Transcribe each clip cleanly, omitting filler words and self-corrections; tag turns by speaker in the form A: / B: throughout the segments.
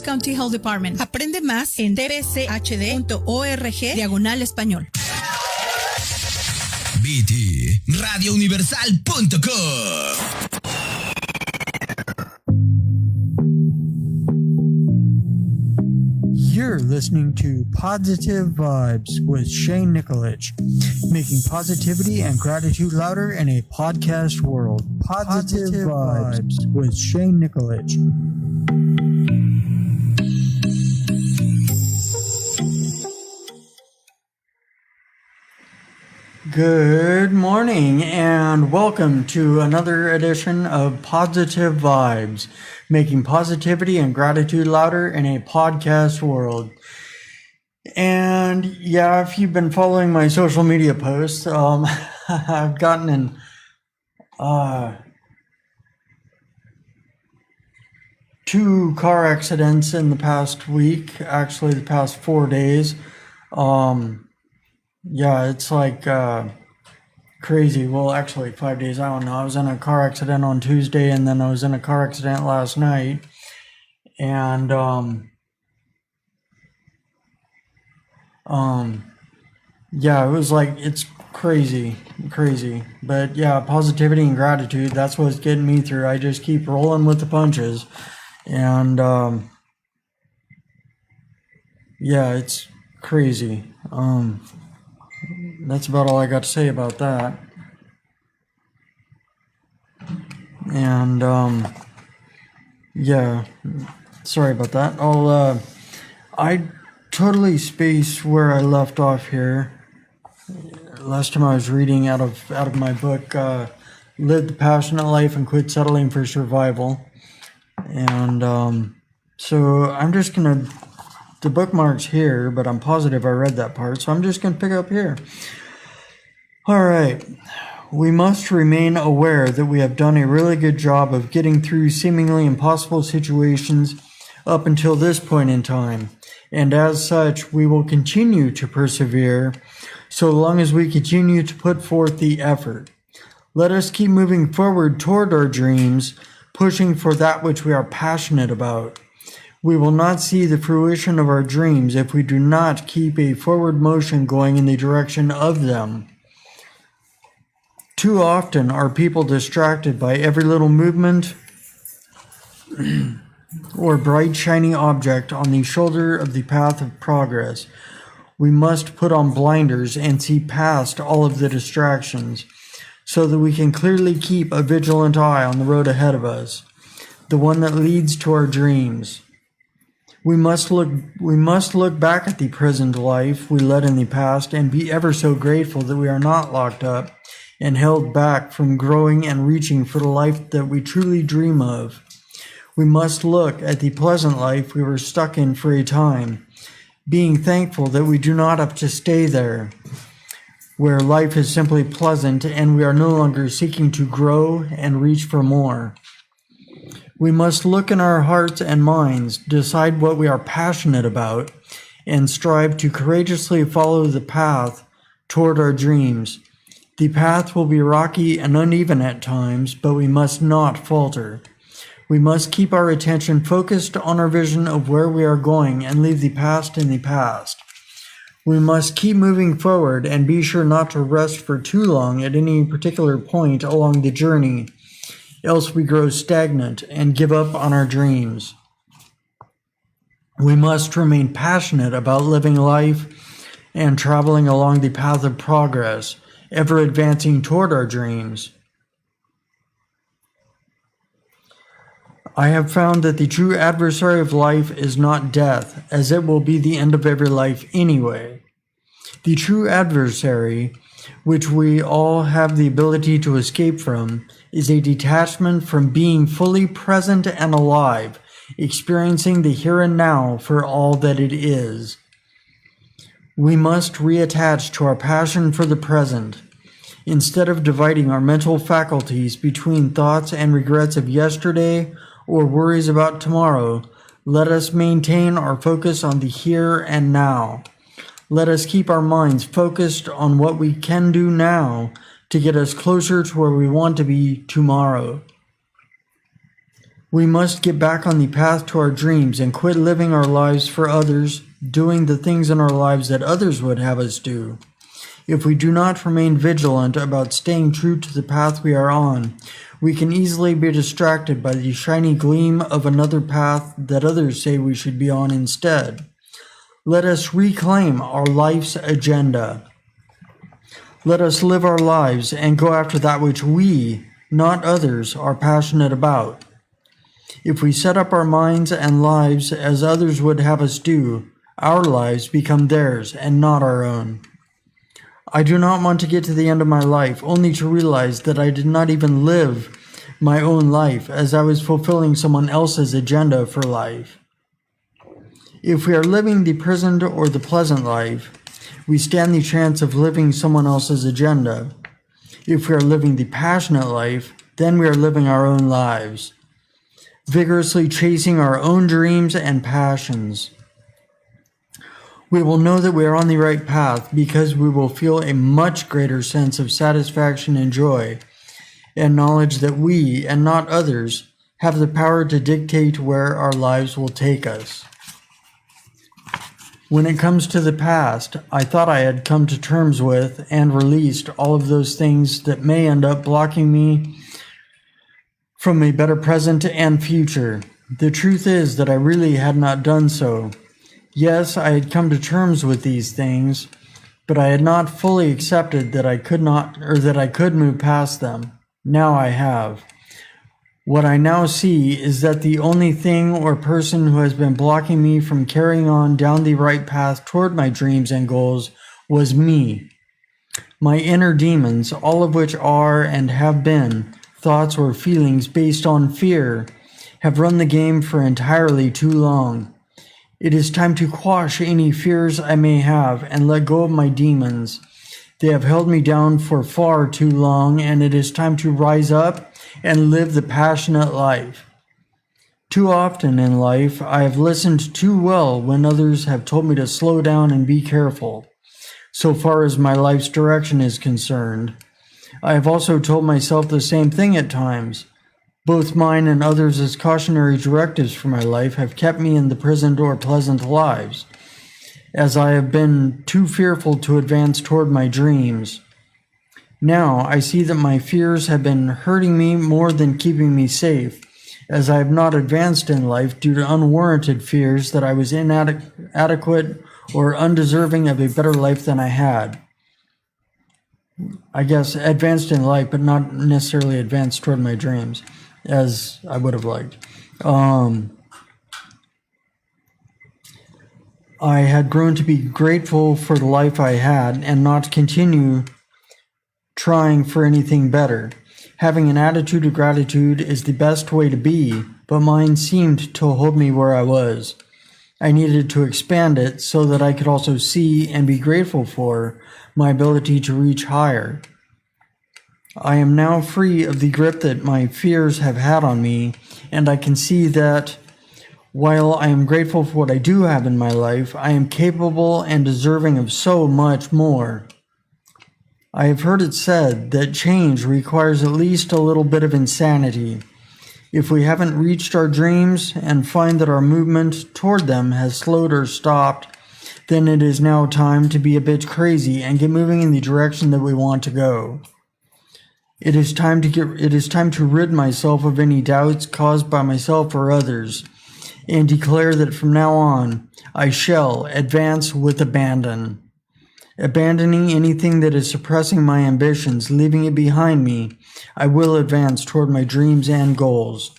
A: County Health Department. Aprende más en tpchd.org/español.
B: BT radiouniversal.com.
C: You're listening to Podsitive Vibes with Shane Nicolich, making positivity and gratitude louder in a podcast world. Podsitive Vibes with Shane Nicolich. Good morning and welcome to another edition of Podsitive Vibes, making positivity and gratitude louder in a podcast world. And yeah, if you've been following my social media posts, I've gotten in two car accidents in the past week, actually the past 4 days. Yeah, it's like crazy. Well, actually 5 days, I don't know. I was in a car accident on Tuesday and then I was in a car accident last night. And yeah, it was like, it's crazy. But yeah, positivity and gratitude, that's what's getting me through. I just keep rolling with the punches. And yeah, it's crazy. That's about all I got to say about that. And yeah, sorry about that. I totally spaced where I left off here. Last time I was reading out of my book, Live the Passionate Life and Quit Settling for Survival. And so I'm just gonna, the bookmark's here, but I'm positive I read that part, so I'm just going to pick up here. All right. We must remain aware that we have done a really good job of getting through seemingly impossible situations up until this point in time, and as such, we will continue to persevere so long as we continue to put forth the effort. Let us keep moving forward toward our dreams, pushing for that which we are passionate about. We will not see the fruition of our dreams if we do not keep a forward motion going in the direction of them. Too often are people distracted by every little movement or bright shiny object on the shoulder of the path of progress. We must put on blinders and see past all of the distractions so that we can clearly keep a vigilant eye on the road ahead of us, the one that leads to our dreams. We must look back at the present life we led in the past and be ever so grateful that we are not locked up and held back from growing and reaching for the life that we truly dream of. We must look at the pleasant life we were stuck in for a time, being thankful that we do not have to stay there, where life is simply pleasant and we are no longer seeking to grow and reach for more. We must look in our hearts and minds, decide what we are passionate about, and strive to courageously follow the path toward our dreams. The path will be rocky and uneven at times, but we must not falter. We must keep our attention focused on our vision of where we are going and leave the past in the past. We must keep moving forward and be sure not to rest for too long at any particular point along the journey, else we grow stagnant and give up on our dreams. We must remain passionate about living life and traveling along the path of progress, ever advancing toward our dreams. I have found that the true adversary of life is not death, as it will be the end of every life anyway. The true adversary, which we all have the ability to escape from, is a detachment from being fully present and alive, experiencing the here and now for all that it is. We must reattach to our passion for the present. Instead of dividing our mental faculties between thoughts and regrets of yesterday or worries about tomorrow, let us maintain our focus on the here and now. Let us keep our minds focused on what we can do now to get us closer to where we want to be tomorrow. We must get back on the path to our dreams and quit living our lives for others, doing the things in our lives that others would have us do. If we do not remain vigilant about staying true to the path we are on, we can easily be distracted by the shiny gleam of another path that others say we should be on instead. Let us reclaim our life's agenda. Let us live our lives and go after that which we, not others, are passionate about. If we set up our minds and lives as others would have us do, our lives become theirs and not our own. I do not want to get to the end of my life only to realize that I did not even live my own life as I was fulfilling someone else's agenda for life. If we are living the present or the pleasant life, we stand the chance of living someone else's agenda. If we are living the passionate life, then we are living our own lives, vigorously chasing our own dreams and passions. We will know that we are on the right path because we will feel a much greater sense of satisfaction and joy, and knowledge that we, and not others, have the power to dictate where our lives will take us. When it comes to the past, I thought I had come to terms with and released all of those things that may end up blocking me from a better present and future. The truth is that I really had not done so. Yes, I had come to terms with these things, but I had not fully accepted that I could move past them. Now I have. What I now see is that the only thing or person who has been blocking me from carrying on down the right path toward my dreams and goals was me. My inner demons, all of which are and have been thoughts or feelings based on fear, have run the game for entirely too long. It is time to quash any fears I may have and let go of my demons. They have held me down for far too long, and it is time to rise up and live the passionate life. Too often in life, I have listened too well when others have told me to slow down and be careful, so far as my life's direction is concerned. I have also told myself the same thing at times. Both mine and others' as cautionary directives for my life have kept me in the present or pleasant lives, as I have been too fearful to advance toward my dreams. Now I see that my fears have been hurting me more than keeping me safe, as I have not advanced in life due to unwarranted fears that I was inadequate or undeserving of a better life than I had. I guess advanced in life, but not necessarily advanced toward my dreams, as I would have liked. I had grown to be grateful for the life I had and not continue trying for anything better. Having an attitude of gratitude is the best way to be, but mine seemed to hold me where I was. I needed to expand it so that I could also see and be grateful for my ability to reach higher. I am now free of the grip that my fears have had on me, and I can see that while I am grateful for what I do have in my life, I am capable and deserving of so much more. I have heard it said that change requires at least a little bit of insanity. If we haven't reached our dreams and find that our movement toward them has slowed or stopped, then it is now time to be a bit crazy and get moving in the direction that we want to go. It is time to rid myself of any doubts caused by myself or others, and declare that from now on, I shall advance with abandon. Abandoning anything that is suppressing my ambitions, leaving it behind me, I will advance toward my dreams and goals.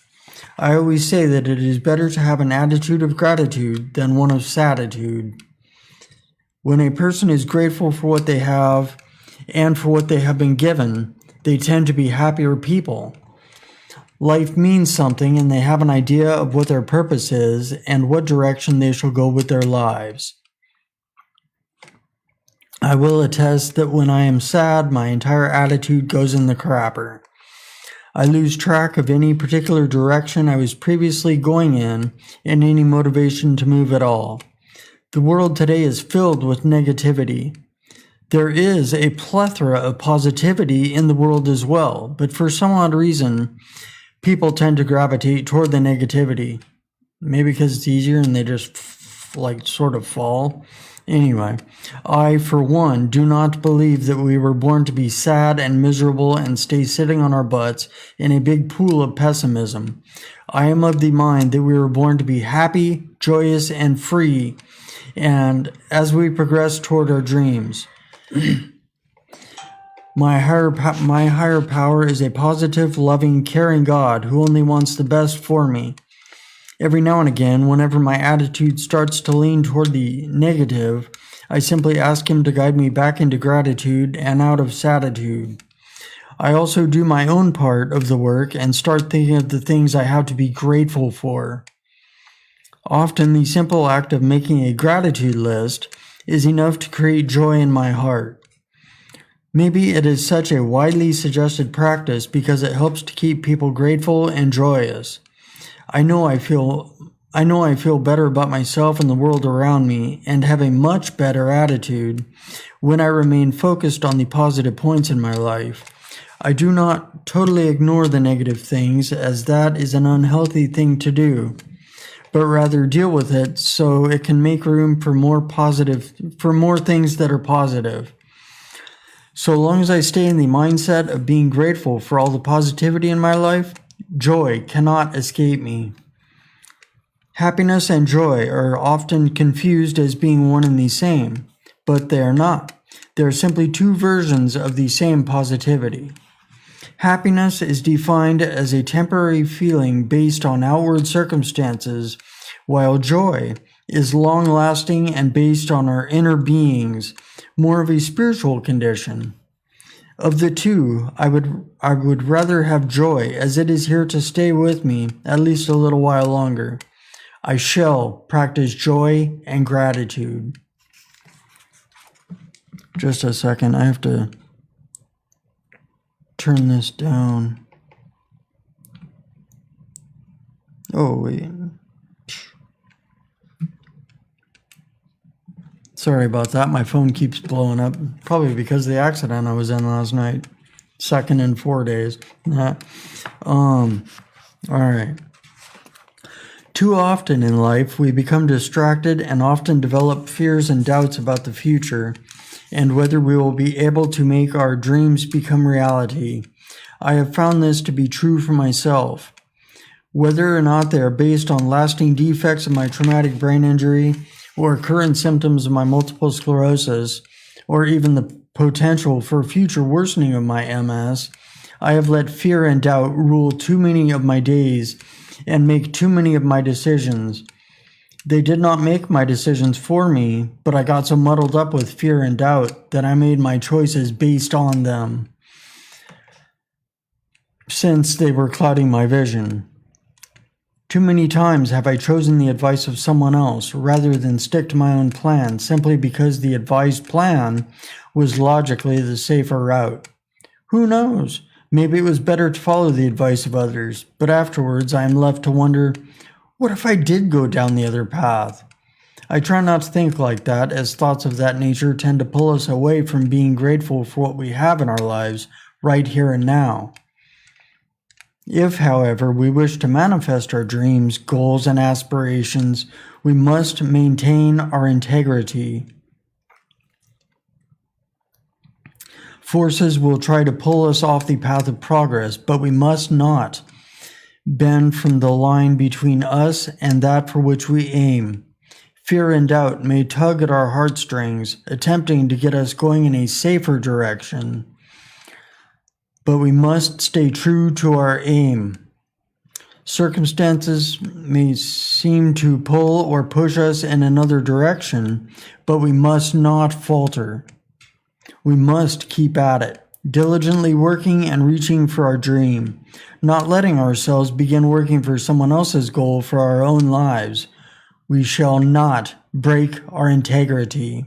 C: I always say that it is better to have an attitude of gratitude than one of saditude. When a person is grateful for what they have and for what they have been given, they tend to be happier people. Life means something, and they have an idea of what their purpose is and what direction they shall go with their lives. I will attest that when I am sad, my entire attitude goes in the crapper. I lose track of any particular direction I was previously going in and any motivation to move at all. The world today is filled with negativity. There is a plethora of positivity in the world as well, but for some odd reason, people tend to gravitate toward the negativity. Maybe because it's easier and they just sort of fall. Anyway, I, for one, do not believe that we were born to be sad and miserable and stay sitting on our butts in a big pool of pessimism. I am of the mind that we were born to be happy, joyous, and free, and as we progress toward our dreams, my higher power is a positive, loving, caring God who only wants the best for me. Every now and again, whenever my attitude starts to lean toward the negative, I simply ask him to guide me back into gratitude and out of saditude. I also do my own part of the work and start thinking of the things I have to be grateful for. Often, the simple act of making a gratitude list is enough to create joy in my heart. Maybe it is such a widely suggested practice because it helps to keep people grateful and joyous. I know I feel better about myself and the world around me and have a much better attitude when I remain focused on the positive points in my life. I do not totally ignore the negative things, as that is an unhealthy thing to do, but rather deal with it so it can make room for more things that are positive. So long as I stay in the mindset of being grateful for all the positivity in my life, joy cannot escape me. Happiness and joy are often confused as being one and the same, but they are not. They are simply two versions of the same positivity. Happiness is defined as a temporary feeling based on outward circumstances, while joy is long-lasting and based on our inner beings, more of a spiritual condition. Of the two, I would rather have joy, as it is here to stay with me at least a little while longer. I shall practice joy and gratitude. Just a second, I have to turn this down. Oh, wait. Sorry about that. My phone keeps blowing up. Probably because of the accident I was in last night. Second in 4 days. All right. Too often in life, we become distracted and often develop fears and doubts about the future and whether we will be able to make our dreams become reality. I have found this to be true for myself. Whether or not they are based on lasting defects of my traumatic brain injury, or current symptoms of my multiple sclerosis, or even the potential for future worsening of my MS, I have let fear and doubt rule too many of my days and make too many of my decisions. They did not make my decisions for me, but I got so muddled up with fear and doubt that I made my choices based on them, since they were clouding my vision. Too many times have I chosen the advice of someone else rather than stick to my own plan simply because the advised plan was logically the safer route. Who knows? Maybe it was better to follow the advice of others, but afterwards I am left to wonder, what if I did go down the other path? I try not to think like that, as thoughts of that nature tend to pull us away from being grateful for what we have in our lives right here and now. If, however, we wish to manifest our dreams, goals, and aspirations, we must maintain our integrity. Forces will try to pull us off the path of progress, but we must not bend from the line between us and that for which we aim. Fear and doubt may tug at our heartstrings, attempting to get us going in a safer direction. But we must stay true to our aim. Circumstances may seem to pull or push us in another direction, but we must not falter. We must keep at it, diligently working and reaching for our dream, not letting ourselves begin working for someone else's goal for our own lives. We shall not break our integrity.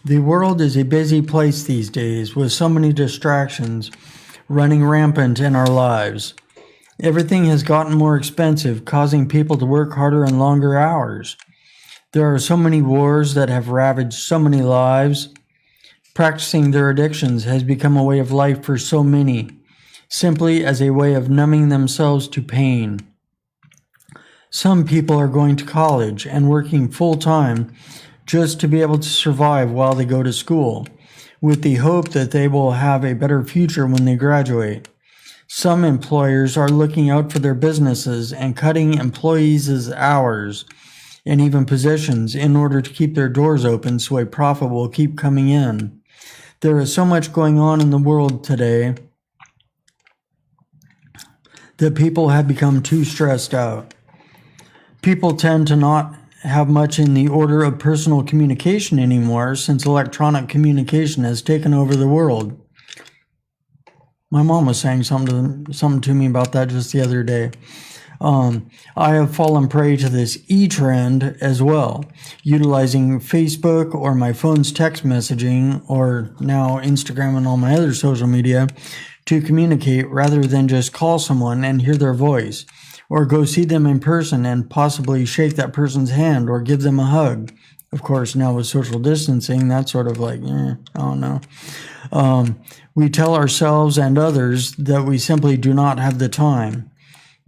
C: The world is a busy place these days, with so many distractions running rampant in our lives. Everything has gotten more expensive, causing people to work harder and longer hours. There are so many wars that have ravaged so many lives. Practicing their addictions has become a way of life for so many, simply as a way of numbing themselves to pain. Some people are going to college and working full-time just to be able to survive while they go to school, with the hope that they will have a better future when they graduate. Some employers are looking out for their businesses and cutting employees' hours and even positions in order to keep their doors open so a profit will keep coming in. There is so much going on in the world today that people have become too stressed out. People tend to not have much in the order of personal communication anymore since electronic communication has taken over the world. My mom was saying something to me about that just the other day. I have fallen prey to this e-trend as well, utilizing Facebook or my phone's text messaging, or now Instagram and all my other social media, to communicate rather than just call someone and hear their voice, or go see them in person and possibly shake that person's hand or give them a hug. Of course, now with social distancing, that's sort of like, I don't know. We tell ourselves and others that we simply do not have the time.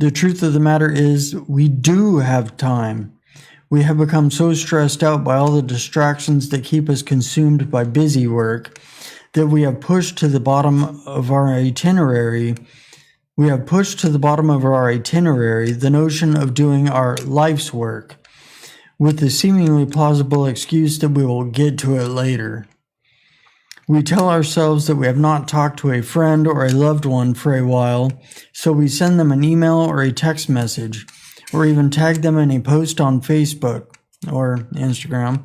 C: The truth of the matter is, we do have time. We have become so stressed out by all the distractions that keep us consumed by busy work that we have pushed to the bottom of our itinerary. The notion of doing our life's work, with the seemingly plausible excuse that we will get to it later. We tell ourselves that we have not talked to a friend or a loved one for a while, so we send them an email or a text message, or even tag them in a post on Facebook or Instagram.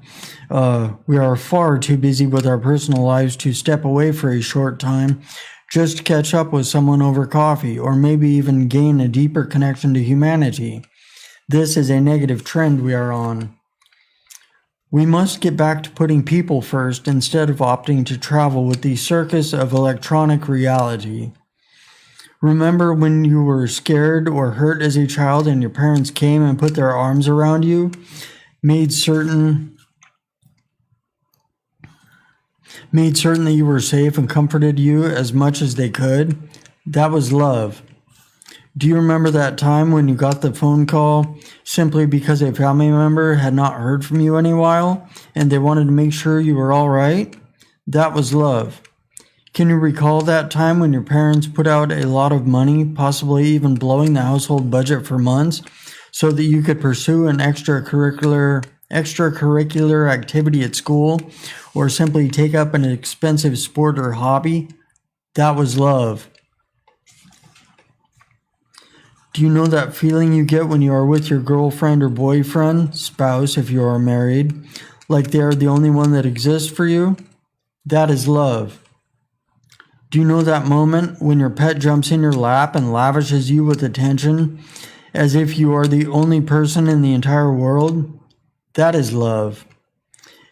C: We are far too busy with our personal lives to step away for a short time just to catch up with someone over coffee, or maybe even gain a deeper connection to humanity. This is a negative trend we are on. We must get back to putting people first instead of opting to travel with the circus of electronic reality. Remember when you were scared or hurt as a child and your parents came and put their arms around you, made certain that you were safe and comforted you as much as they could? That was love. Do you remember that time when you got the phone call simply because a family member had not heard from you in a while and they wanted to make sure you were all right? That was love. Can you recall that time when your parents put out a lot of money, possibly even blowing the household budget for months, so that you could pursue an extracurricular activity at school, or simply take up an expensive sport or hobby? That was love. Do you know that feeling you get when you are with your girlfriend or boyfriend, spouse if you are married, like they are the only one that exists for you? That is love. Do you know that moment when your pet jumps in your lap and lavishes you with attention as if you are the only person in the entire world? That is love.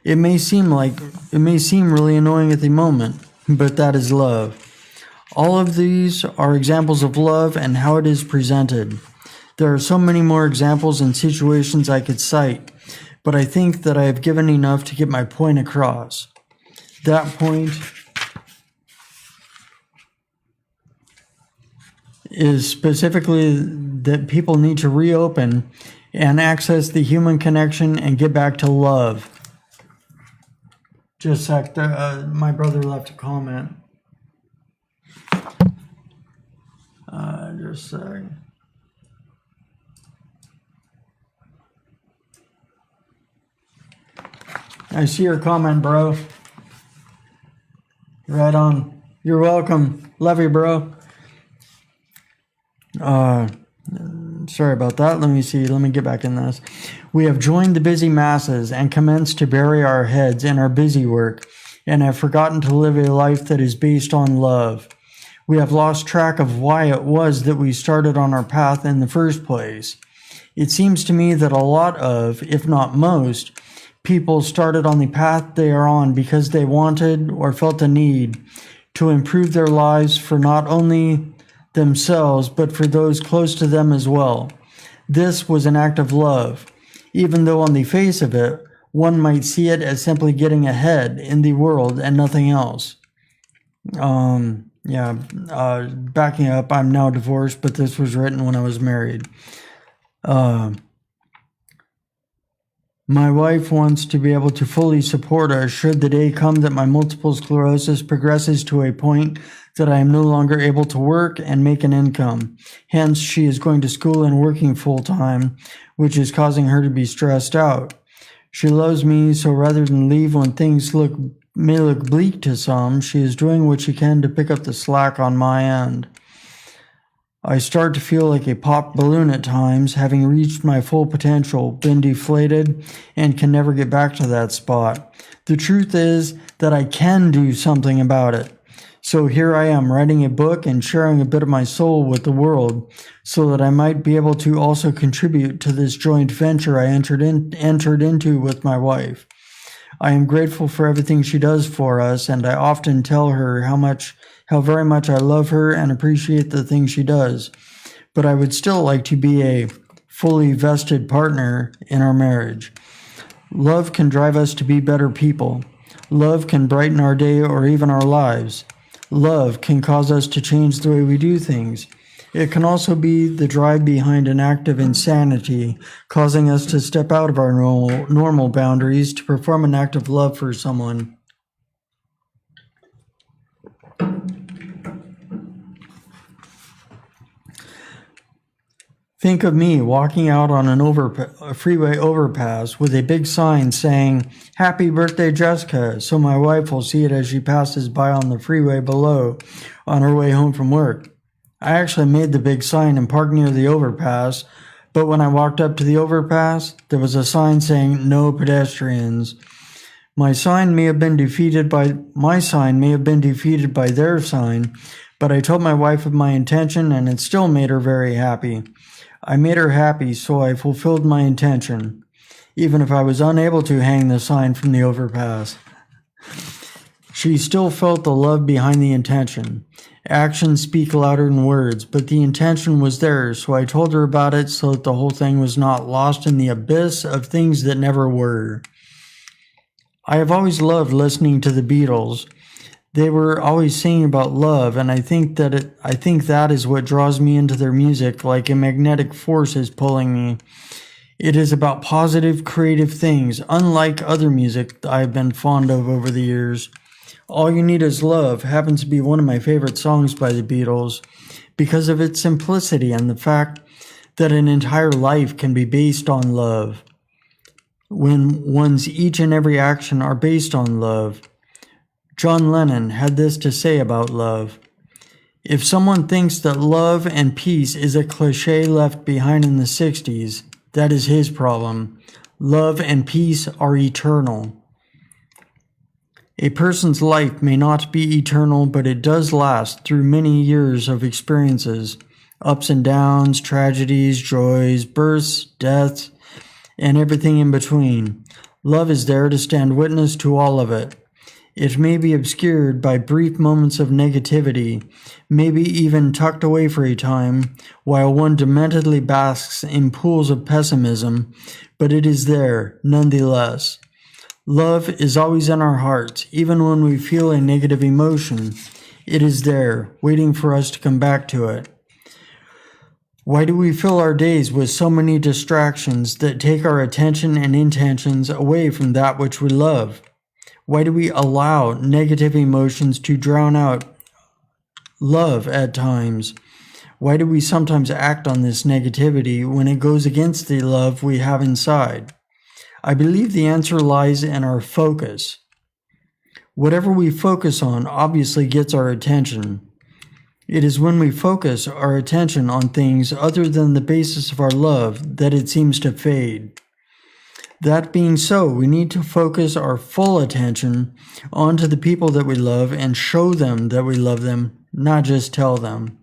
C: It may seem really annoying at the moment, but that is love. All of these are examples of love and how it is presented. There are so many more examples and situations I could cite, but I think that I have given enough to get my point across. That point is specifically that people need to reopen and access the human connection and get back to love. Just a sec, my brother left a comment. Just a sec. I see your comment, bro. Right on. You're welcome. Love you, bro. Sorry about that. Let me see. Let me get back in this. We have joined the busy masses and commenced to bury our heads in our busy work, and have forgotten to live a life that is based on love. We have lost track of why it was that we started on our path in the first place. It seems to me that a lot of, if not most, people started on the path they are on because they wanted or felt a need to improve their lives for not only themselves, but for those close to them as well. This was an act of love. even though on the face of it, one might see it as simply getting ahead in the world and nothing else. Backing up, I'm now divorced, but this was written when I was married. My wife wants to be able to fully support us should the day come that my multiple sclerosis progresses to a point that I am no longer able to work and make an income. Hence, she is going to school and working full time, which is causing her to be stressed out. She loves me, so rather than leave when things may look bleak to some, she is doing what she can to pick up the slack on my end. I start to feel like a popped balloon at times, having reached my full potential, been deflated, and can never get back to that spot. The truth is that I can do something about it. So here I am writing a book and sharing a bit of my soul with the world so that I might be able to also contribute to this joint venture I entered into with my wife. I am grateful for everything she does for us, and I often tell her how very much I love her and appreciate the things she does. But I would still like to be a fully vested partner in our marriage. Love can drive us to be better people. Love can brighten our day or even our lives. Love can cause us to change the way we do things. It can also be the drive behind an act of insanity, causing us to step out of our normal boundaries to perform an act of love for someone. Think of me walking out on a freeway overpass with a big sign saying, "Happy birthday, Jessica," so my wife will see it as she passes by on the freeway below on her way home from work. I actually made the big sign and parked near the overpass, but when I walked up to the overpass, there was a sign saying, "No pedestrians." My sign may have been defeated by their sign, but I told my wife of my intention and it still made her very happy. I made her happy, so I fulfilled my intention, even if I was unable to hang the sign from the overpass. She still felt the love behind the intention. Actions speak louder than words, but the intention was there, so I told her about it so that the whole thing was not lost in the abyss of things that never were. I have always loved listening to the Beatles. They were always singing about love, and I think that is what draws me into their music, like a magnetic force is pulling me. It is about positive, creative things, unlike other music I've been fond of over the years. All You Need Is Love happens to be one of my favorite songs by the Beatles because of its simplicity and the fact that an entire life can be based on love. When one's each and every action are based on love. John Lennon had this to say about love. If someone thinks that love and peace is a cliche left behind in the 60s, that is his problem. Love and peace are eternal. A person's life may not be eternal, but it does last through many years of experiences, ups and downs, tragedies, joys, births, deaths, and everything in between. Love is there to stand witness to all of it. It may be obscured by brief moments of negativity, maybe even tucked away for a time, while one dementedly basks in pools of pessimism, but it is there, nonetheless. Love is always in our hearts, even when we feel a negative emotion. It is there, waiting for us to come back to it. Why do we fill our days with so many distractions that take our attention and intentions away from that which we love? Why do we allow negative emotions to drown out love at times? Why do we sometimes act on this negativity when it goes against the love we have inside? I believe the answer lies in our focus. Whatever we focus on obviously gets our attention. It is when we focus our attention on things other than the basis of our love that it seems to fade. That being so, we need to focus our full attention onto the people that we love and show them that we love them, not just tell them.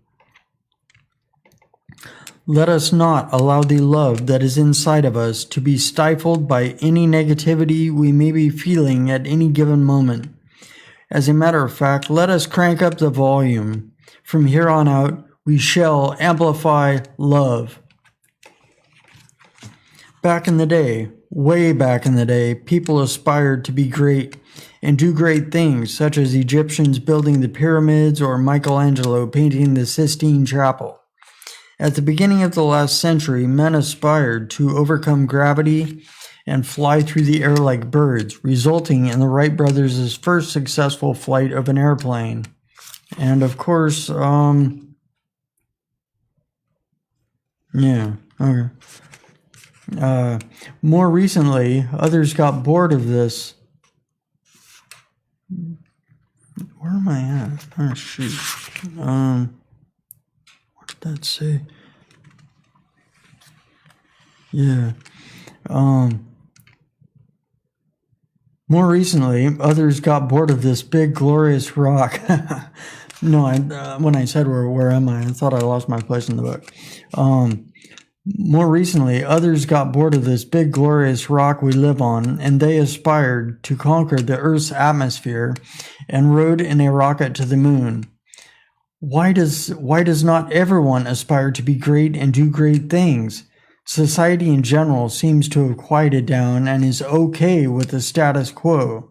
C: Let us not allow the love that is inside of us to be stifled by any negativity we may be feeling at any given moment. As a matter of fact, let us crank up the volume. From here on out, we shall amplify love. Back in the day, way back in the day, people aspired to be great and do great things, such as Egyptians building the pyramids or Michelangelo painting the Sistine Chapel. At the beginning of the last century, men aspired to overcome gravity and fly through the air like birds, resulting in the Wright brothers' first successful flight of an airplane. And of course, more recently, others got bored of this. Where am I at? Oh, shoot. What did that say? Yeah. More recently, others got bored of this big, glorious rock. No, when I said where am I thought I lost my place in the book. More recently, others got bored of this big, glorious rock we live on, and they aspired to conquer the Earth's atmosphere and rode in a rocket to the moon. Why does not everyone aspire to be great and do great things? Society in general seems to have quieted down and is okay with the status quo.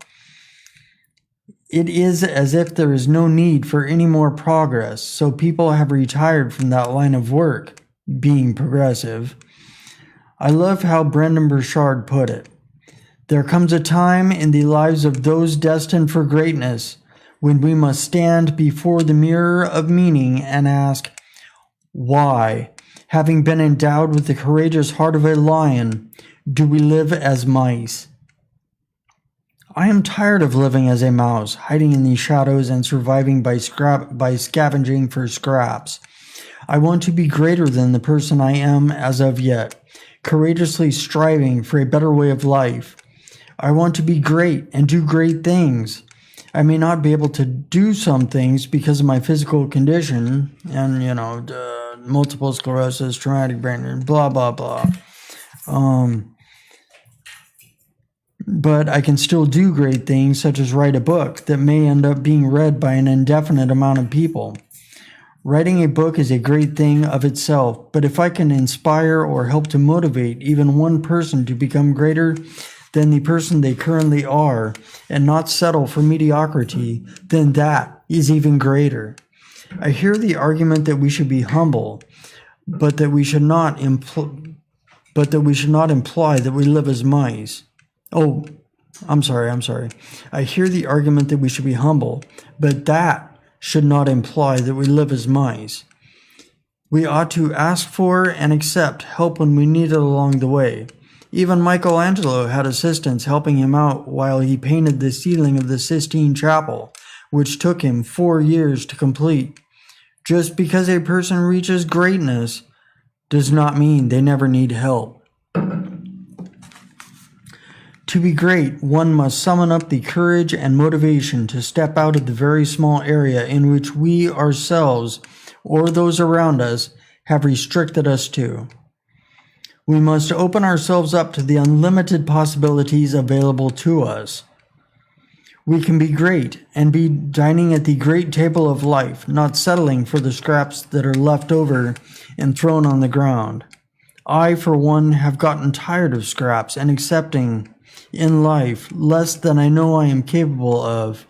C: It is as if there is no need for any more progress, so people have retired from that line of work, being progressive. I love how Brendan Burchard put it. There comes a time in the lives of those destined for greatness when we must stand before the mirror of meaning and ask, why, having been endowed with the courageous heart of a lion, do we live as mice? I am tired of living as a mouse, hiding in the shadows and surviving by scavenging for scraps. I want to be greater than the person I am as of yet, courageously striving for a better way of life. I want to be great and do great things. I may not be able to do some things because of my physical condition and, multiple sclerosis, traumatic brain injury, blah, blah, blah. But I can still do great things, such as write a book that may end up being read by an indefinite amount of people. Writing a book is a great thing of itself, but if I can inspire or help to motivate even one person to become greater than the person they currently are and not settle for mediocrity, then that is even greater. I hear the argument that we should be humble, but that we should not imply that we live as mice. Oh, I'm sorry. I hear the argument that we should be humble, but that should not imply that we live as mice. We ought to ask for and accept help when we need it along the way. Even Michelangelo had assistants helping him out while he painted the ceiling of the Sistine Chapel, which took him 4 years to complete. Just because a person reaches greatness does not mean they never need help. To be great, one must summon up the courage and motivation to step out of the very small area in which we ourselves or those around us have restricted us to. We must open ourselves up to the unlimited possibilities available to us. We can be great and be dining at the great table of life, not settling for the scraps that are left over and thrown on the ground. I, for one, have gotten tired of scraps and accepting in life less than I know I am capable of.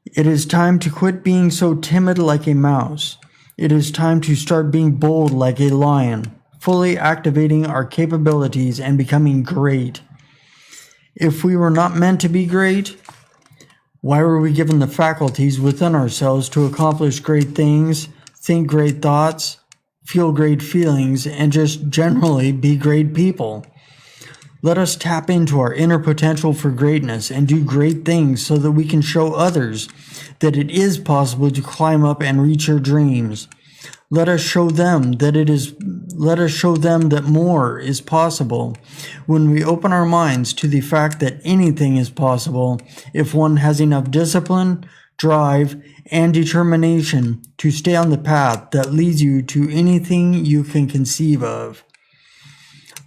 C: It is time to quit being so timid like a mouse. It is time to start being bold like a lion, fully activating our capabilities and becoming great. If we were not meant to be great, why were we given the faculties within ourselves to accomplish great things, think great thoughts, feel great feelings, and just generally be great people? Let us tap into our inner potential for greatness and do great things so that we can show others that it is possible to climb up and reach your dreams. Let us show them that more is possible when we open our minds to the fact that anything is possible if one has enough discipline, drive, and determination to stay on the path that leads you to anything you can conceive of.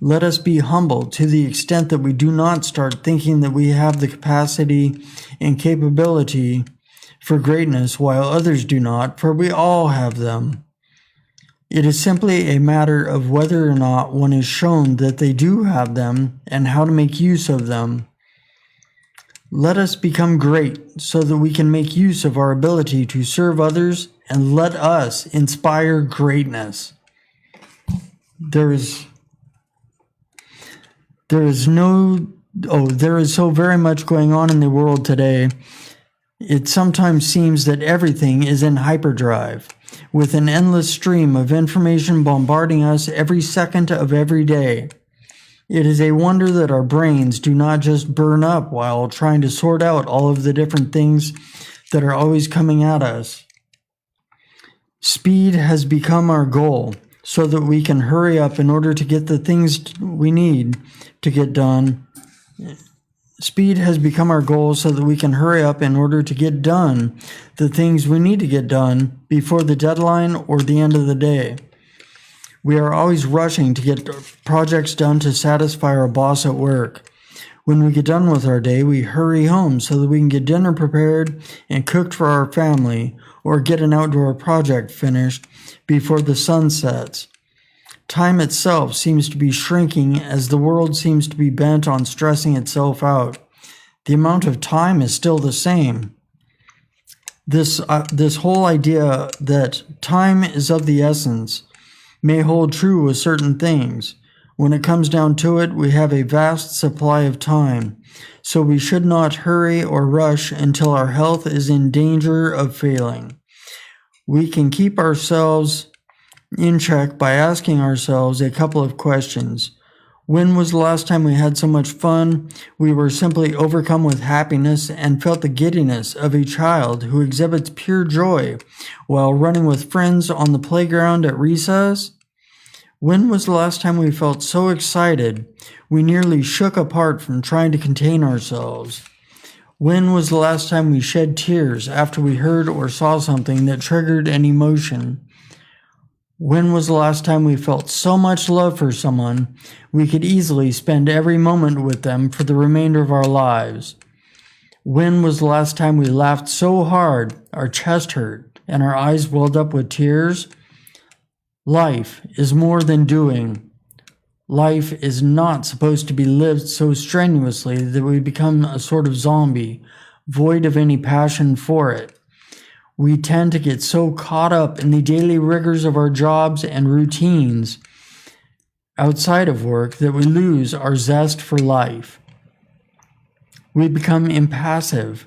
C: Let us be humble to the extent that we do not start thinking that we have the capacity and capability for greatness while others do not, for we all have them. It is simply a matter of whether or not one is shown that they do have them and how to make use of them. Let us become great so that we can make use of our ability to serve others, and let us inspire greatness. There is so very much going on in the world today. It sometimes seems that everything is in hyperdrive, with an endless stream of information bombarding us every second of every day. It is a wonder that our brains do not just burn up while trying to sort out all of the different things that are always coming at us. Speed has become our goal so that we can hurry up in order to get the things we need to get done. Speed has become our goal so that we can hurry up in order to get done the things we need to get done before the deadline or the end of the day. We are always rushing to get projects done to satisfy our boss at work. When we get done with our day, we hurry home so that we can get dinner prepared and cooked for our family, or get an outdoor project finished before the sun sets. Time itself seems to be shrinking as the world seems to be bent on stressing itself out. The amount of time is still the same. This whole idea that time is of the essence may hold true with certain things. When it comes down to it, we have a vast supply of time, so we should not hurry or rush until our health is in danger of failing. We can keep ourselves in check by asking ourselves a couple of questions. When was the last time we had so much fun we were simply overcome with happiness and felt the giddiness of a child who exhibits pure joy while running with friends on the playground at recess? When was the last time we felt so excited we nearly shook apart from trying to contain ourselves? When was the last time we shed tears after we heard or saw something that triggered an emotion? When was the last time we felt so much love for someone we could easily spend every moment with them for the remainder of our lives? When was the last time we laughed so hard our chest hurt and our eyes welled up with tears? Life is more than doing. Life is not supposed to be lived so strenuously that we become a sort of zombie, void of any passion for it. We tend to get so caught up in the daily rigors of our jobs and routines outside of work that we lose our zest for life. We become impassive,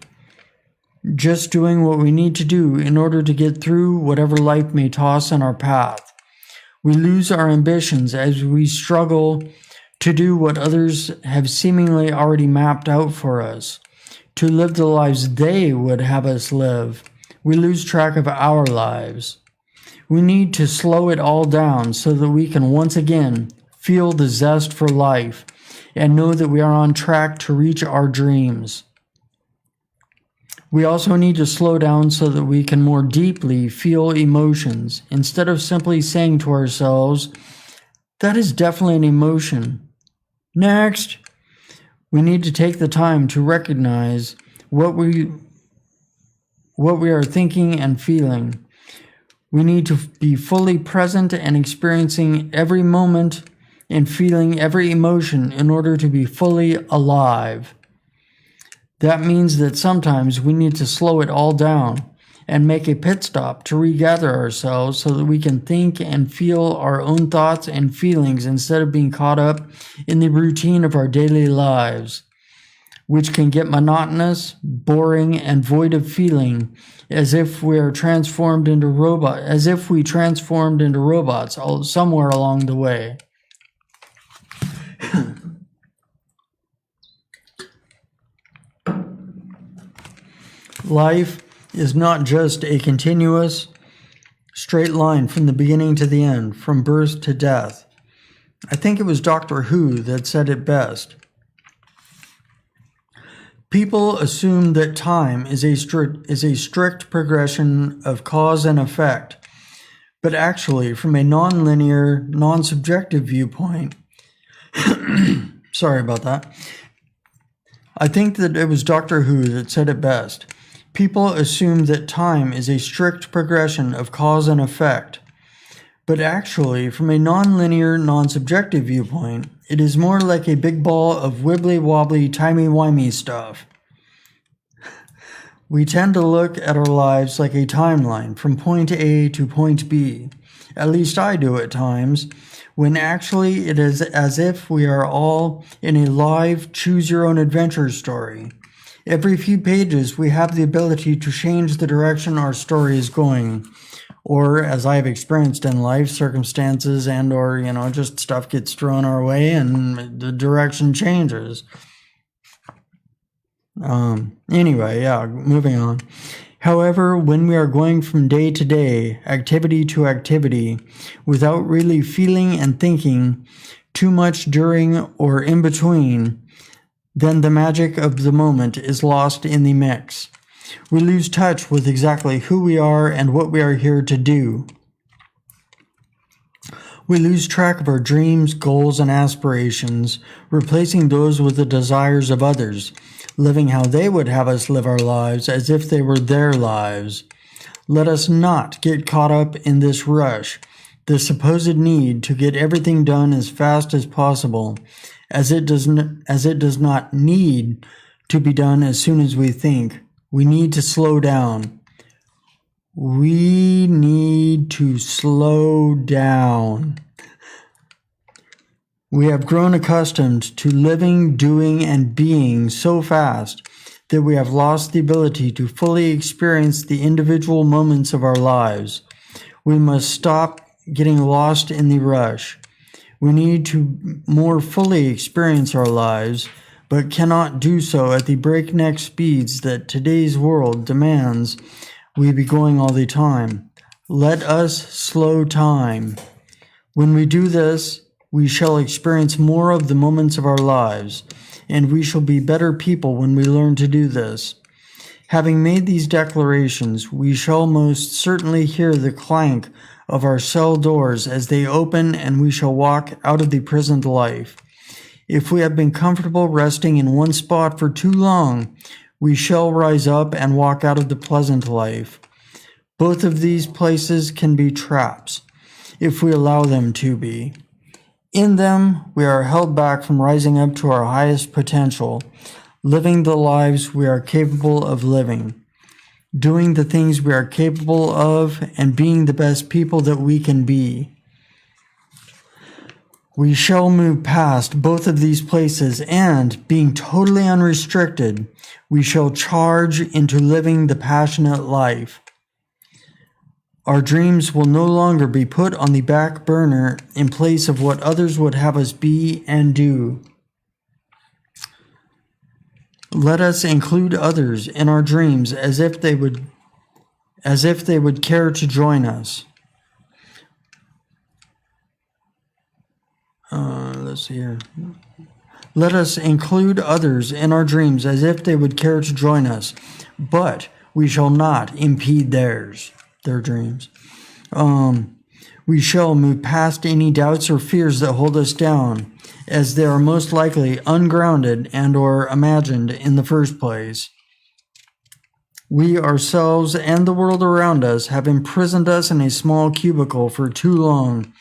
C: just doing what we need to do in order to get through whatever life may toss in our path. We lose our ambitions as we struggle to do what others have seemingly already mapped out for us, to live the lives they would have us live. We lose track of our lives. We need to slow it all down so that we can once again feel the zest for life and know that we are on track to reach our dreams. We also need to slow down so that we can more deeply feel emotions instead of simply saying to ourselves, "That is definitely an emotion. Next." We need to take the time to recognize what we are thinking and feeling. We need to be fully present and experiencing every moment and feeling every emotion in order to be fully alive. That means that sometimes we need to slow it all down and make a pit stop to regather ourselves so that we can think and feel our own thoughts and feelings instead of being caught up in the routine of our daily lives, which can get monotonous, boring, and void of feeling, as if we transformed into robots somewhere along the way. Life is not just a continuous, straight line from the beginning to the end, from birth to death. I think it was Doctor Who that said it best. People assume that time is a strict progression of cause and effect, but actually, from a non-linear, non-subjective viewpoint, sorry about that. I think that it was Doctor Who that said it best. People assume that time is a strict progression of cause and effect, But actually, from a non-linear, non-subjective viewpoint, it is more like a big ball of wibbly-wobbly, timey-wimey stuff. We tend to look at our lives like a timeline from point A to point B. At least I do at times, when actually it is as if we are all in a live choose-your-own-adventure story. Every few pages, we have the ability to change the direction our story is going. Or, as I've experienced in life, circumstances and or, just stuff gets thrown our way and the direction changes. Anyway, moving on. However, when we are going from day to day, activity to activity, without really feeling and thinking too much during or in between, then the magic of the moment is lost in the mix. We lose touch with exactly who we are and what we are here to do. We lose track of our dreams, goals, and aspirations, replacing those with the desires of others, living how they would have us live our lives as if they were their lives. Let us not get caught up in this rush, the supposed need to get everything done as fast as possible, as it does not need to be done as soon as we think. We need to slow down. We need to slow down. We have grown accustomed to living, doing, and being so fast that we have lost the ability to fully experience the individual moments of our lives. We must stop getting lost in the rush. We need to more fully experience our lives, but cannot do so at the breakneck speeds that today's world demands we be going all the time. Let us slow time. When we do this, we shall experience more of the moments of our lives, and we shall be better people when we learn to do this. Having made these declarations, we shall most certainly hear the clank of our cell doors as they open, and we shall walk out of the present life. If we have been comfortable resting in one spot for too long, we shall rise up and walk out of the pleasant life. Both of these places can be traps, if we allow them to be. In them, we are held back from rising up to our highest potential, living the lives we are capable of living, doing the things we are capable of, and being the best people that we can be. We shall move past both of these places and, being totally unrestricted, we shall charge into living the passionate life. Our dreams will no longer be put on the back burner in place of what others would have us be and do. Let us include others in our dreams as if they would care to join us. Let's see here. Let us include others in our dreams as if they would care to join us, but we shall not impede their dreams. We shall move past any doubts or fears that hold us down, as they are most likely ungrounded and or imagined in the first place. We ourselves and the world around us have imprisoned us in a small cubicle for too long.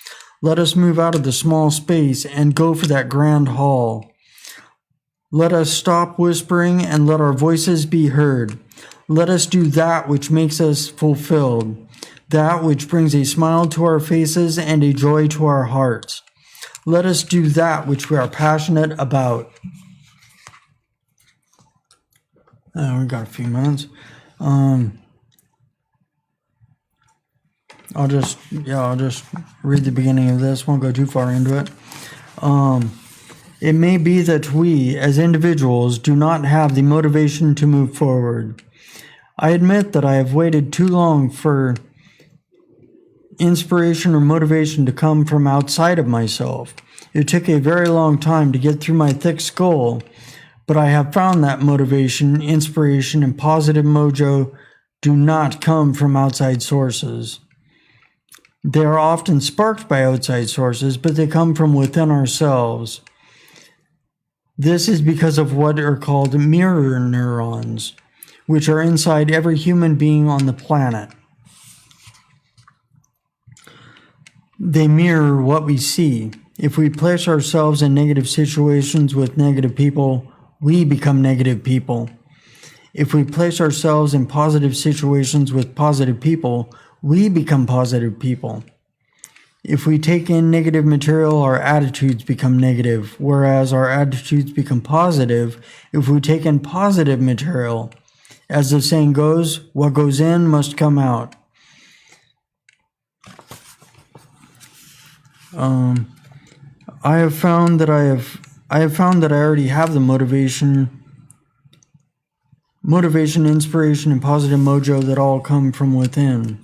C: Let us move out of the small space and go for that grand hall. Let us stop whispering and let our voices be heard. Let us do that which makes us fulfilled, that which brings a smile to our faces and a joy to our hearts. Let us do that which we are passionate about. We got a few minutes. I'll just read the beginning of this. Won't go too far into it. It may be that we, as individuals, do not have the motivation to move forward. I admit that I have waited too long for inspiration or motivation to come from outside of myself. It took a very long time to get through my thick skull, but I have found that motivation, inspiration, and positive mojo do not come from outside sources. They are often sparked by outside sources, but they come from within ourselves. This is because of what are called mirror neurons, which are inside every human being on the planet. They mirror what we see. If we place ourselves in negative situations with negative people, we become negative people. If we place ourselves in positive situations with positive people, we become positive people. If we take in negative material, our attitudes become negative, whereas our attitudes become positive if we take in positive material. As the saying goes, what goes in must come out. I have found that I already have the motivation, inspiration, and positive mojo that all come from within.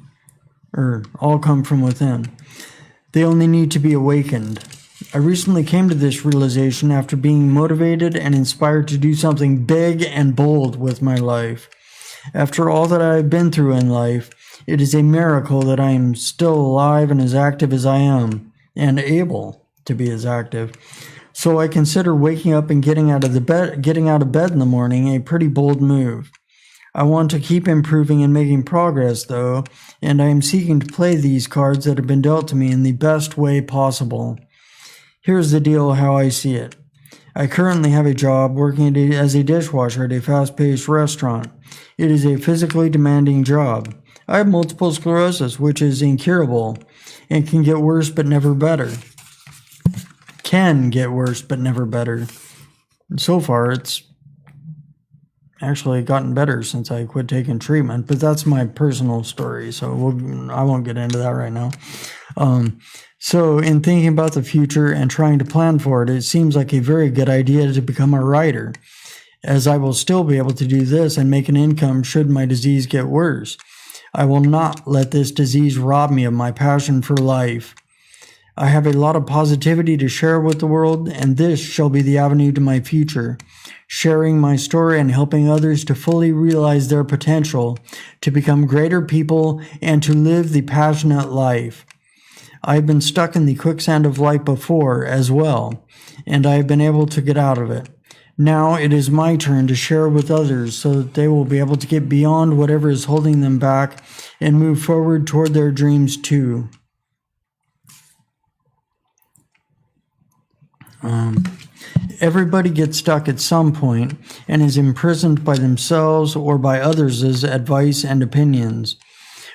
C: They only need to be awakened. I recently came to this realization after being motivated and inspired to do something big and bold with my life. After all that I have been through in life, it is a miracle that I am still alive and as active as I am, and able to be as active. So I consider waking up and getting out of bed in the morning a pretty bold move. I want to keep improving and making progress, though, and I am seeking to play these cards that have been dealt to me in the best way possible. Here's the deal how I see it. I currently have a job working as a dishwasher at a fast-paced restaurant. It is a physically demanding job. I have multiple sclerosis, which is incurable, and can get worse but never better. So far, it's actually gotten better since I quit taking treatment, but that's my personal story, so I won't get into that right now. So in thinking about the future and trying to plan for it, it seems like a very good idea to become a writer, as I will still be able to do this and make an income should my disease get worse. I will not let this disease rob me of my passion for life. I have a lot of positivity to share with the world, and this shall be the avenue to my future, sharing my story and helping others to fully realize their potential, to become greater people, and to live the passionate life. I have been stuck in the quicksand of life before as well, and I have been able to get out of it. Now it is my turn to share with others so that they will be able to get beyond whatever is holding them back and move forward toward their dreams too. Everybody gets stuck at some point and is imprisoned by themselves or by others' advice and opinions.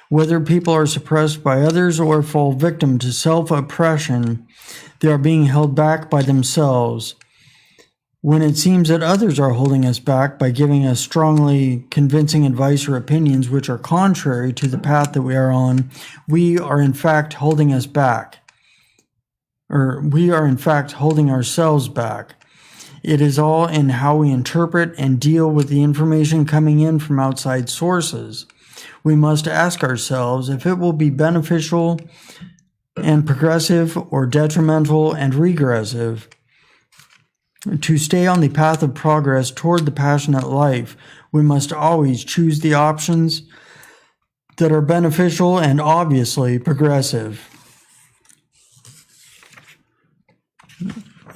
C: Whether people are suppressed by others or fall victim to self-oppression, they are being held back by themselves. When it seems that others are holding us back by giving us strongly convincing advice or opinions which are contrary to the path that we are on, we are in fact holding us back. We are in fact holding ourselves back. It is all in how we interpret and deal with the information coming in from outside sources. We must ask ourselves if it will be beneficial and progressive or detrimental and regressive. To stay on the path of progress toward the passionate life, we must always choose the options that are beneficial and obviously progressive.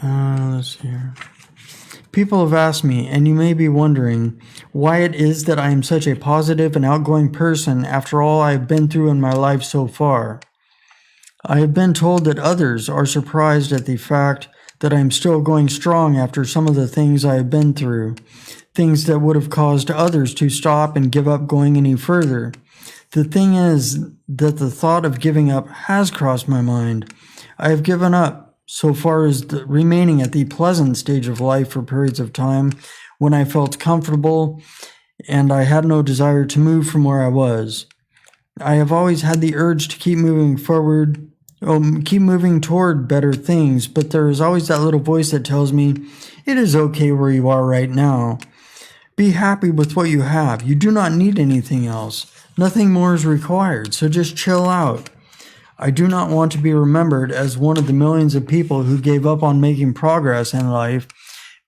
C: Let's see here. People have asked me, and you may be wondering, why it is that I am such a positive and outgoing person after all I have been through in my life so far. I have been told that others are surprised at the fact that I am still going strong after some of the things I have been through, things that would have caused others to stop and give up going any further. The thing is that the thought of giving up has crossed my mind. I have given up so far as remaining at the pleasant stage of life for periods of time when I felt comfortable and I had no desire to move from where I was. I have always had the urge to keep moving forward, keep moving toward better things, but there is always that little voice that tells me, it is okay where you are right now. Be happy with what you have. You do not need anything else. Nothing more is required, so just chill out. I do not want to be remembered as one of the millions of people who gave up on making progress in life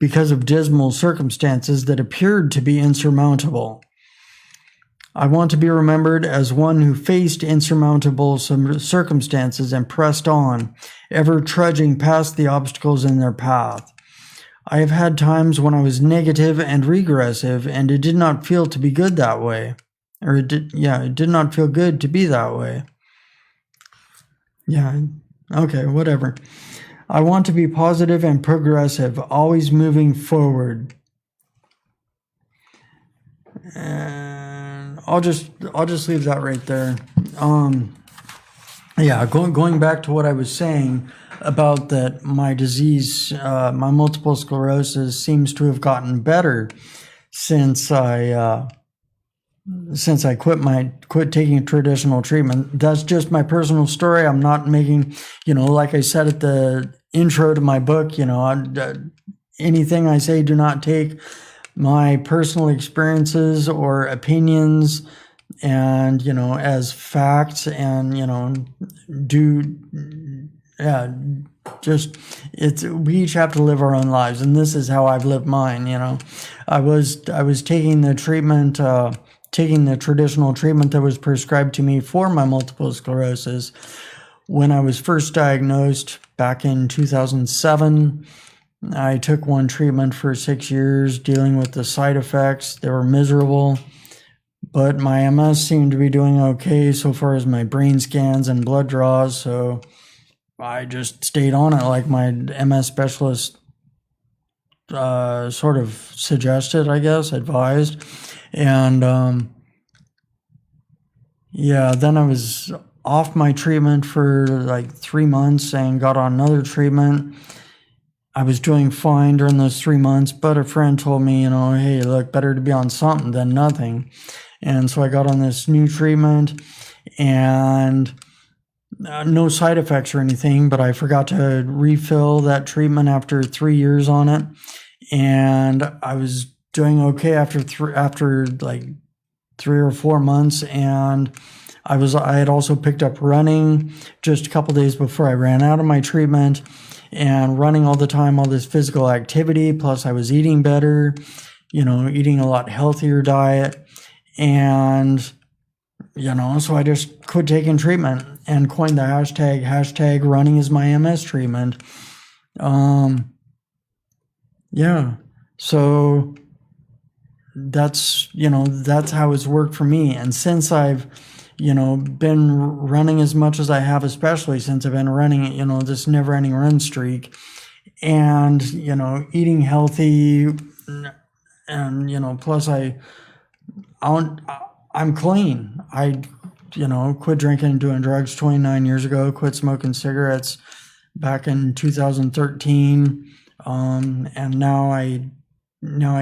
C: because of dismal circumstances that appeared to be insurmountable. I want to be remembered as one who faced insurmountable circumstances and pressed on, ever trudging past the obstacles in their path. I have had times when I was negative and regressive, and it did not feel to be good that way. It did not feel good to be that way. Okay, whatever. I want to be positive and progressive, always moving forward. And I'll just leave that right there. Yeah, going back to what I was saying about that my disease, my multiple sclerosis seems to have gotten better since I quit taking traditional treatment. That's just my personal story. I'm not making, like I said at the intro to my book, anything I say, do not take my personal experiences or opinions and, as facts, and, we each have to live our own lives, and this is how I've lived mine. I was taking the treatment, taking the traditional treatment that was prescribed to me for my multiple sclerosis when I was first diagnosed back in 2007. I took one treatment for 6 years, dealing with the side effects. They were miserable, but my MS seemed to be doing okay so far as my brain scans and blood draws, so I just stayed on it like my MS specialist sort of suggested, I guess, advised. And then I was off my treatment for like 3 months and got on another treatment. I was doing fine during those 3 months, but a friend told me, hey, look, better to be on something than nothing. And so I got on this new treatment, and no side effects or anything, but I forgot to refill that treatment after 3 years on it. And I was doing okay after like 3 or 4 months, and I had also picked up running just a couple days before I ran out of my treatment, and running all the time, all this physical activity, plus I was eating better, eating a lot healthier diet, and so I just quit taking treatment and coined the hashtag running is my MS treatment. So that's how it's worked for me. And since I've, been running as much as I have, especially since I've been running, this never ending run streak, and, eating healthy, and, plus I'm clean. I, quit drinking and doing drugs 29 years ago, quit smoking cigarettes back in 2013. And now I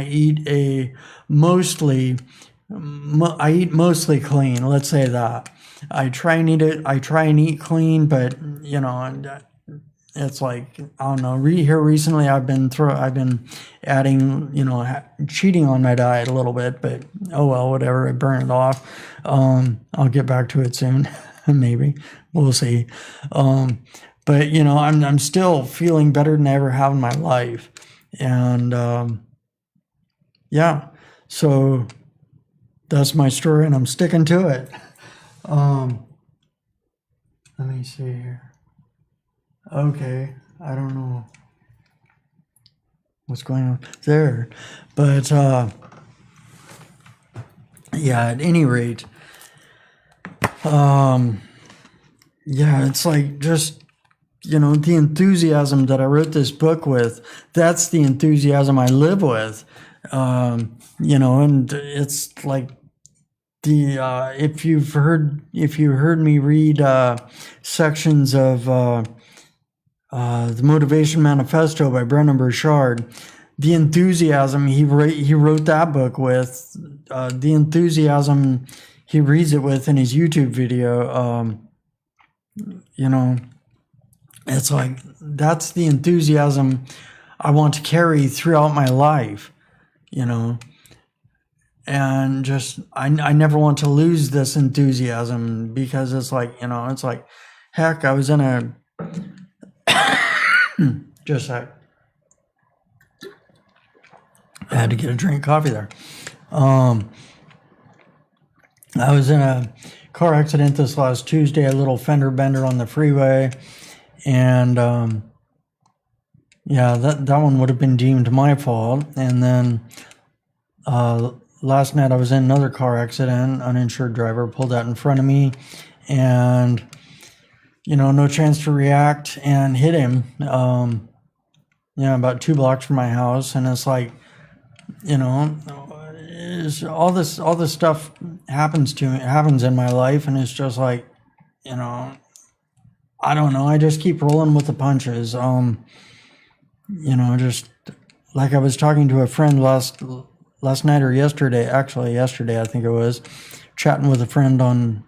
C: eat mostly clean. Let's say that. I try and eat clean, but it's like, I don't know. Here recently, I've been adding, cheating on my diet a little bit, but oh well, whatever. I burn it off. I'll get back to it soon, maybe. We'll see. But I'm still feeling better than I ever have in my life, and so that's my story, and I'm sticking to it. Let me see here. Okay, I don't know what's going on there, but at any rate, it's like just the enthusiasm that I wrote this book with. That's the enthusiasm I live with. And it's like if you heard me read sections of the Motivation Manifesto by Brendan Burchard, the enthusiasm he wrote that book with, the enthusiasm he reads it with in his YouTube video, it's like that's the enthusiasm I want to carry throughout my life, and just I never want to lose this enthusiasm, because it's like, it's like, heck, I was in a just I had to get a drink of coffee there. I was in a car accident this last Tuesday, a little fender bender on the freeway, and that one would have been deemed my fault. And then last night I was in another car accident. Uninsured driver pulled out in front of me, and no chance to react and hit him. About 2 blocks from my house, and it's like, all this stuff happens in my life, and it's just like, I don't know. I just keep rolling with the punches. Just like I was talking to a friend last night or yesterday. Actually, yesterday I think it was, chatting with a friend on.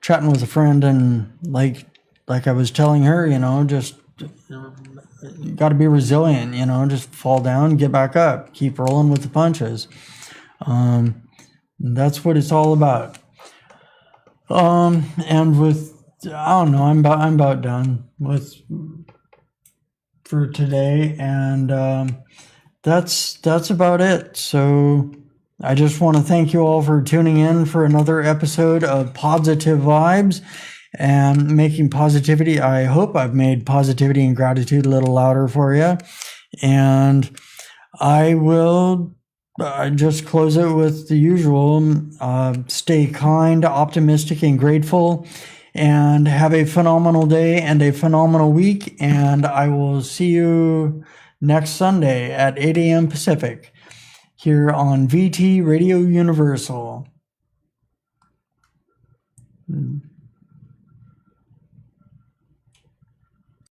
C: Chatting with a friend, and like I was telling her, just got to be resilient. Just fall down, get back up, keep rolling with the punches. That's what it's all about. And with, I don't know, I'm about done for today, and that's about it. So I just want to thank you all for tuning in for another episode of Podsitive Vibes and making positivity. I hope I've made positivity and gratitude a little louder for you. And I will just close it with the usual. Stay kind, optimistic, and grateful. And have a phenomenal day and a phenomenal week. And I will see you next Sunday at 8 a.m. Pacific here on VT Radio Universal.